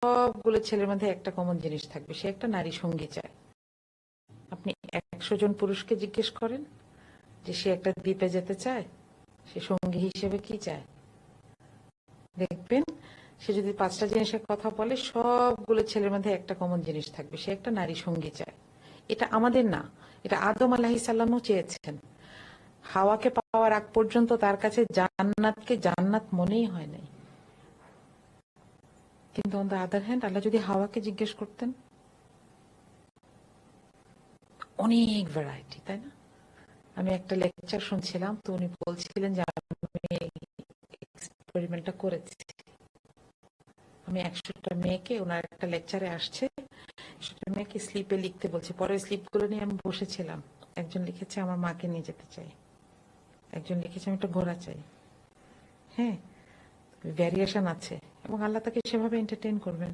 সবগুলো ছেলের মধ্যে একটা কমন জিনিস থাকবে, সে একটা নারী সঙ্গী চায়। আপনি 100 জন পুরুষকে জিজ্ঞেস করেন যে সে একটা দ্বীপে যেতে চায়, সে সঙ্গী হিসেবে কি চায়, দেখবেন সে যদি 5টা জিনিসের কথা বলে সবগুলো ছেলের মধ্যে একটা কমন জিনিস থাকবে, সে একটা নারী সঙ্গী চায়। এটা আমাদের না, এটা আদম আলাইহিস সালামও চেয়েছেন। হাওয়াকে পাওয়ার আগ পর্যন্ত তার কাছে জান্নাতকে জান্নাত মনেই হয় নাই। কিন্তু অন দ্য আদার হ্যান্ড আল্লাহ যদি হাওয়াকে জিজ্ঞেস করতেন, অনেক ভ্যারাইটি, তাই না? আমি একটা লেকচার শুনছিলাম, তো উনি বলছিলেন যে আমি এক্সপেরিমেন্টটা করেছি। আমি 100টা মেয়েকে, ওনার একটা লেকচারে আসছে, 100টা মেয়েকে স্লিপে লিখতে বলছে। পরে স্লিপগুলো নিয়ে আমি বসেছিলাম। একজন লিখেছে আমার মাকে নিয়ে যেতে চাই, একজন লিখেছে আমি একটা ঘোড়া চাই। হ্যাঁ, ভ্যারিয়েশন আছে এবং আল্লাহ তাকে সেভাবে এন্টারটেইন করবেন।